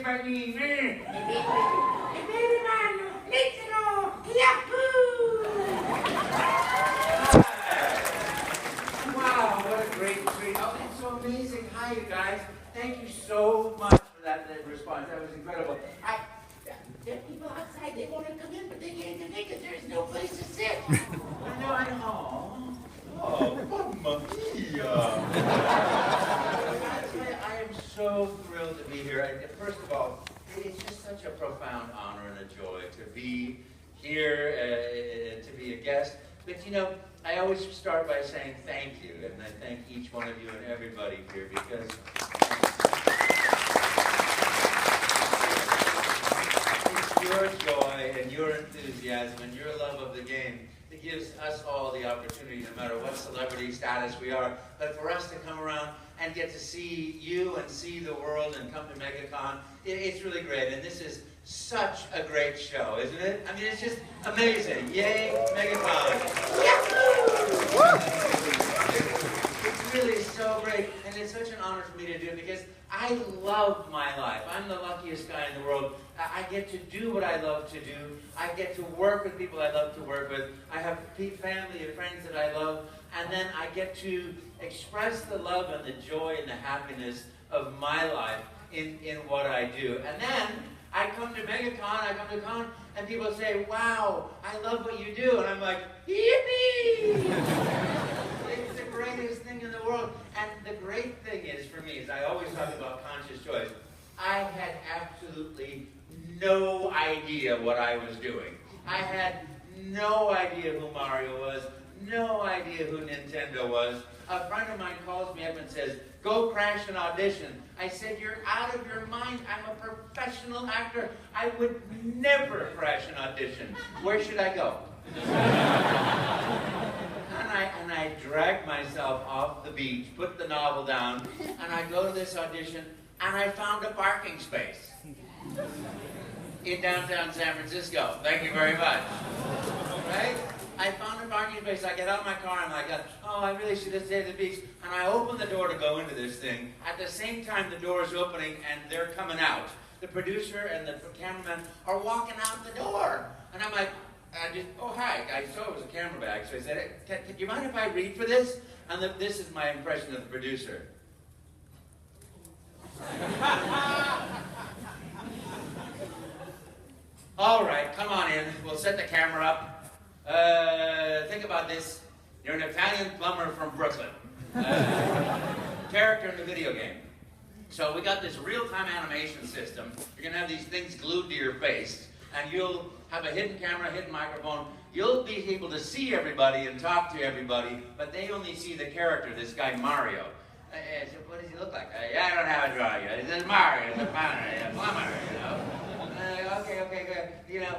Martini. E vedi mano, lettero, yahoo! Wow, what a great treat. Oh, that's so amazing. Hi, you guys. Thank you so much for that response. That was incredible. There are people outside, they want to come in, but they can't come in because there's no place to sit. I know. Oh, mamma mia. I am so thrilled to be here. First of all, it's just such a profound honor and a joy to be here, to be a guest. But you know, I always start by saying thank you, and I thank each one of you and everybody here because it's your joy and your enthusiasm and your love of the game that gives us all the opportunity, no matter what celebrity status we are, but for us to come around and get to see you and see the world and come to Megacon, it's really great. And this is such a great show, isn't it? I mean, it's just amazing. Yay, Megacon. It's really so great, and it's such an honor for me to do it because I love my life. I'm the luckiest guy in the world. I get to do what I love to do. I get to work with people I love to work with. I have family and friends that I love, and then I get to express the love and the joy and the happiness of my life in what I do. And then I come to Megacon, and people say, wow, I love what you do. And I'm like, yippee! It's the greatest thing in the world. And the great thing is, for me, is I always talk about conscious choice. I had absolutely no idea what I was doing. I had no idea who Mario was, no idea who Nintendo was. A friend of mine calls me up and says, go crash an audition. I said, you're out of your mind. I'm a professional actor. I would never crash an audition. Where should I go? And I dragged myself off the beach, put the novel down, and I go to this audition, and I found a parking space in downtown San Francisco. Thank you very much. Right? I found a parking space. I get out of my car, and I'm like, oh, I really should have stayed at the beach. And I open the door to go into this thing. At the same time, the door is opening, and they're coming out. The producer and the cameraman are walking out the door. And I'm like, oh, hi. I saw it was a camera bag. So I said, hey, do you mind if I read for this? And this is my impression of the producer. All right, come on in. We'll set the camera up. Think about this. You're an Italian plumber from Brooklyn. Character in the video game. So we got this real-time animation system. You're going to have these things glued to your face, and you'll have a hidden camera, hidden microphone. You'll be able to see everybody and talk to everybody, but they only see the character, this guy Mario. So what does he look like? I don't have a drawing yet. This is Mario, the plumber, you know. Okay, good. You know,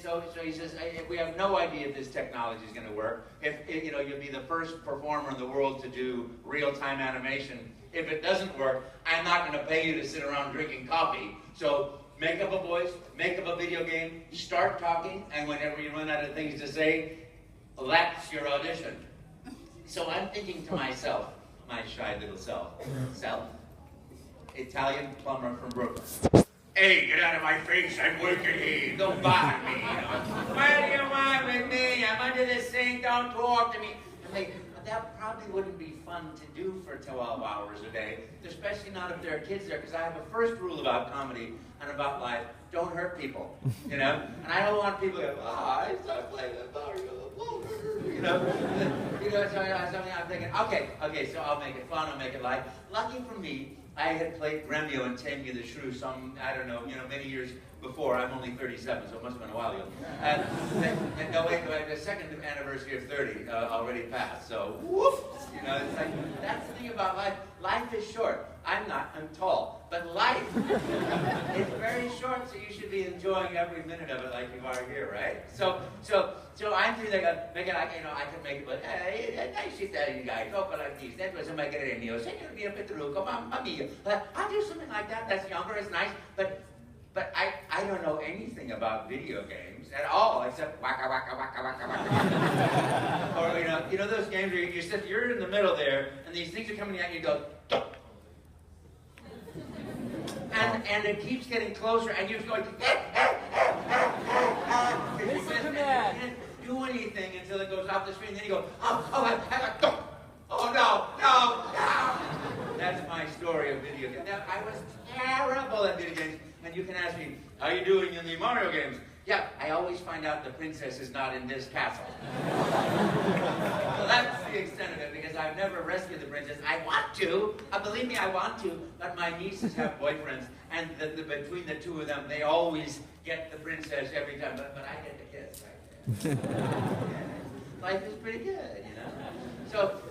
so he says, we have no idea if this technology is going to work. If you know, you'll be the first performer in the world to do real-time animation. If it doesn't work, I'm not going to pay you to sit around drinking coffee. So make up a voice, make up a video game, start talking, and whenever you run out of things to say, that's your audition. So I'm thinking to myself, my shy little self, Italian plumber from Brooklyn. Hey, get out of my face, I'm working here. Don't bother me, you know. What do you want with me? I'm under the sink, don't talk to me. And that probably wouldn't be fun to do for 12 hours a day, especially not if there are kids there, because I have a first rule about comedy and about life: don't hurt people, you know? And I don't want people to go, I start playing the Mario, you know? So I'm thinking, okay, so I'll make it fun, I'll make it light. Lucky for me, I had played Gremio and Tammy the Shrew I don't know, many years before. I'm only 37, so it must have been a while ago. The second anniversary of 30 already passed, so whoop! It's like, that's the thing about life. Life is short. I'm tall, but life is very short, so you should be enjoying every minute of it like you are here, right? So I'm thinking, I can make it, but nice Italian guy, talk like this. That was a Megacon, Señor mio Petrucco, mamma mia. I'll do something like that. That's younger, it's nice, but I don't know anything about video games at all, except waka waka waka waka waka. Or those games where you're in the middle there, and these things are coming at you, and you go, Duck. and it keeps getting closer, and you're going, you can't do anything until it goes off the screen. Then you go, oh no. That's my story of video games. Now, I was terrible at video games, and you can ask me, how are you doing in the Mario games? Yeah, I always find out the princess is not in this castle. So that's the extent of it, because I've never rescued the princess. I want to. Believe me, I want to. But my nieces have boyfriends, and between the two of them, they always get the princess every time. But I get the kiss right there. Life is pretty good, you know.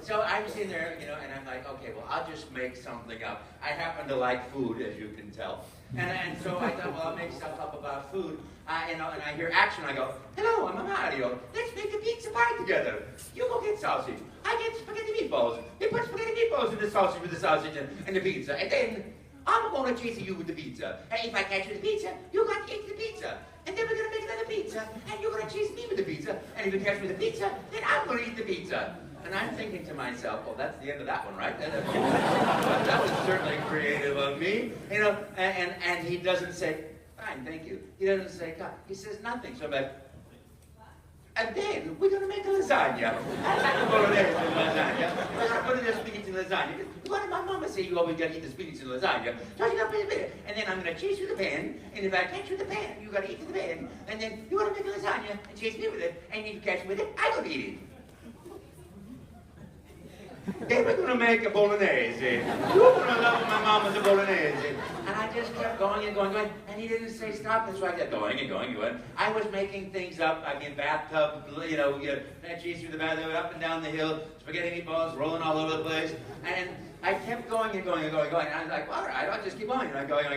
So I'm sitting there, you know, and I'm like, okay, well, I'll just make something up. I happen to like food, as you can tell. And so I thought, well, I'll make stuff up about food. And I hear action, I go, hello, I'm Mario. Let's make a pizza pie together. You go get sausage. I get spaghetti meatballs. We put spaghetti meatballs in the sausage with the sausage and the pizza. And then I'm going to chase you with the pizza. And if I catch you with the pizza, you got to eat the pizza. And then we're going to make another pizza. And you're going to chase me with the pizza. And if you catch me with the pizza, then I'm going to eat the pizza. And I'm thinking to myself, well, that's the end of that one, right? That was certainly creative of me. You know, and he doesn't say, fine, thank you. He doesn't say, God. He says nothing. So I'm like, and then we're going to make a lasagna. I like the bolognese in lasagna. We're going to put in the spinach in lasagna. What did my mama say? You always got to eat the spinach in lasagna. So you got to put it in. And then I'm going to chase you the pan. And if I catch you the pan, you got to eat the pan. And then you got to make a lasagna and chase me with it. And if you catch me with it, I got to eat it. They were going to make a bolognese. You were going to love my mama's a bolognese. And I just kept going and going, and he didn't say stop. And so I kept going and going and going. I was making things up. I mean, bathtub, you know, cheese through the bathtub, up and down the hill, spaghetti meatballs rolling all over the place. And I kept going and going and going and going. And I was like, well, all right, I'll just keep going. And I'm going,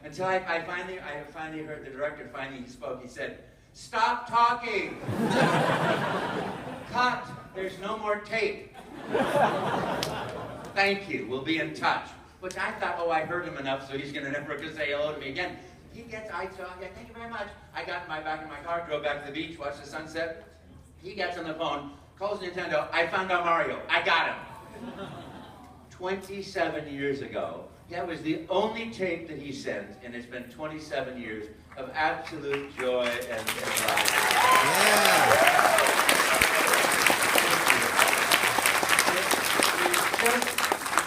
until I finally heard the director. Finally, he spoke. He said, stop talking. Cut. There's no more tape. Thank you. We'll be in touch. Which I thought, oh, I heard him enough, so he's going to never say hello to me again. He gets, I said, yeah, thank you very much. I got back in my car, drove back to the beach, watched the sunset. He gets on the phone, calls Nintendo. I found out Mario. I got him. 27 years ago. That was the only tape that he sent, and it's been 27 years of absolute joy and life. Yeah.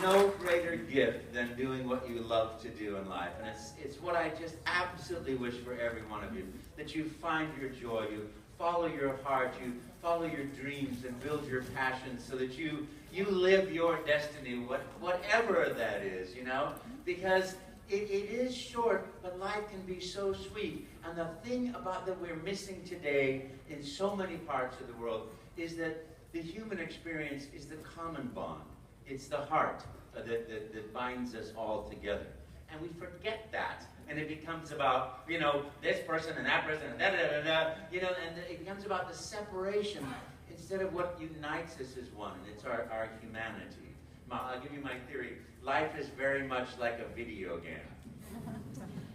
No greater gift than doing what you love to do in life. And it's what I just absolutely wish for every one of you. That you find your joy, you follow your heart, you follow your dreams and build your passions so that you live your destiny, whatever that is, you know? Because it is short, but life can be so sweet. And the thing about that we're missing today in so many parts of the world is that the human experience is the common bond. It's the heart that binds us all together. And we forget that. And it becomes about, you know, this person and that person and da-da-da-da-da, you know, and it becomes about the separation instead of what unites us as one. And it's our humanity. I'll give you my theory. Life is very much like a video game.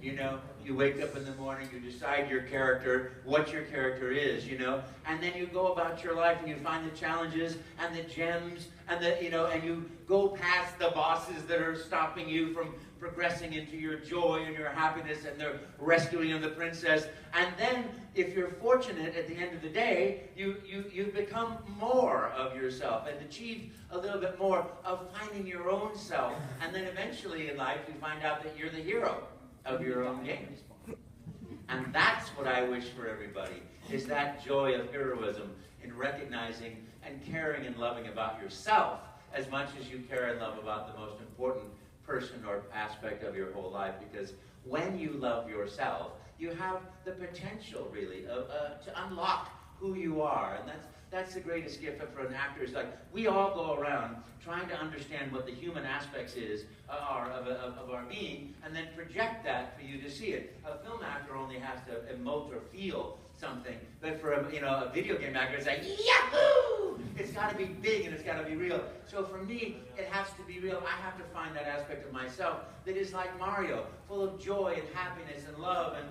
You know, you wake up in the morning, you decide your character, what your character is, you know, and then you go about your life and you find the challenges and the gems and and you go past the bosses that are stopping you from progressing into your joy and your happiness and the rescuing of the princess. And then, if you're fortunate, at the end of the day, you become more of yourself and achieve a little bit more of finding your own self. And then eventually in life, you find out that you're the hero of your own games. And that's what I wish for everybody, is that joy of heroism in recognizing and caring and loving about yourself as much as you care and love about the most important person or aspect of your whole life. Because when you love yourself, you have the potential, really, to unlock who you are. And that's the greatest gift for an actor. Is like, we all go around trying to understand what the human aspects are of our being, and then project that for you to see it. A film actor only has to emote or feel something, but for a video game actor, it's like, yahoo! It's got to be big and it's got to be real. So for me, it has to be real. I have to find that aspect of myself that is like Mario, full of joy and happiness and love, and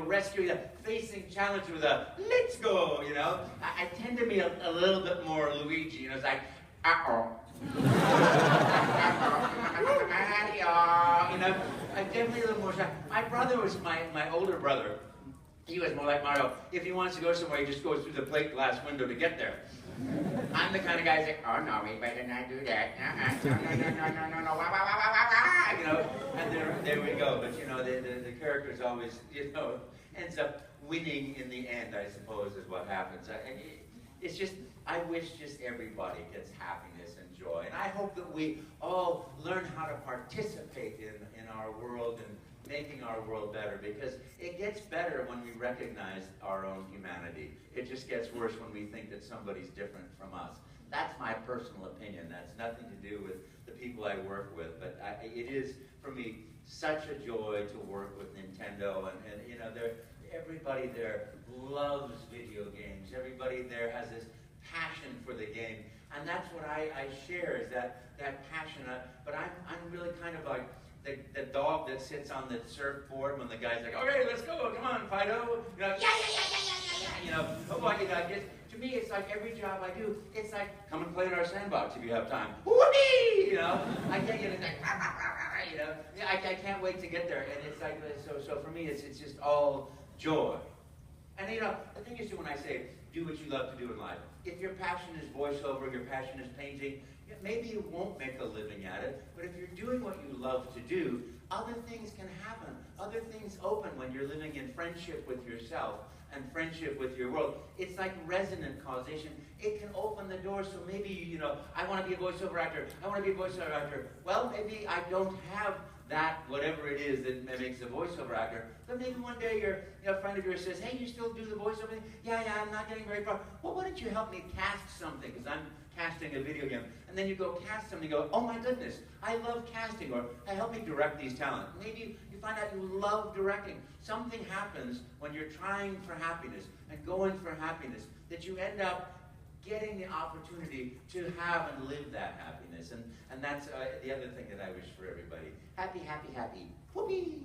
rescuing, facing challenge with a let's go. I tend to be a little bit more Luigi. It's like, uh-oh. definitely a little more shy. My brother was my older brother. He was more like Mario. If he wants to go somewhere, he just goes through the plate glass window to get there. I'm the kind of guy that's like, oh no, we better not do that. No, wah, wah, wah, wah, wah, you know. And there we go. But you know, the character's always, you know, ends up winning in the end, I suppose, is what happens. And it's just, I wish just everybody gets happiness and joy. And I hope that we all learn how to participate in our world and making our world better, because it gets better when we recognize our own humanity. It just gets worse when we think that somebody's different from us. That's my personal opinion. That's nothing to do with the people I work with, but it is, for me, such a joy to work with Nintendo, and you know, everybody there loves video games. Everybody there has this passion for the game, and that's what I share, is that passion. But I'm really kind of like the dog that sits on the surfboard when the guy's like, okay, let's go, come on, Fido. You know, yeah. You know, oh boy, you know, to me, it's like every job I do, it's like, come and play in our sandbox if you have time. Whoopee! You know, I can't get it, like, you know, I can't wait to get there. And it's like, so for me, it's just all joy. And you know, the thing is, when I say, do what you love to do in life, if your passion is voiceover, your passion is painting, maybe you won't make a living at it, but if you're doing what you love to do, other things can happen. Other things open when you're living in friendship with yourself and friendship with your world. It's like resonant causation. It can open the door, so maybe, you know, I want to be a voiceover actor. I want to be a voiceover actor. Well, maybe I don't have that, whatever it is that makes a voiceover actor, but maybe one day a friend of yours says, hey, you still do the voiceover thing? Yeah, I'm not getting very far. Well, why don't you help me cast something, because I'm casting a video game. And then you go cast something, you go, oh my goodness, I love casting, or hey, help me direct these talent. Maybe you find out you love directing. Something happens when you're trying for happiness and going for happiness, that you end up getting the opportunity to have and live that happiness. And that's the other thing that I wish for everybody. Happy, happy, happy. Whoopee!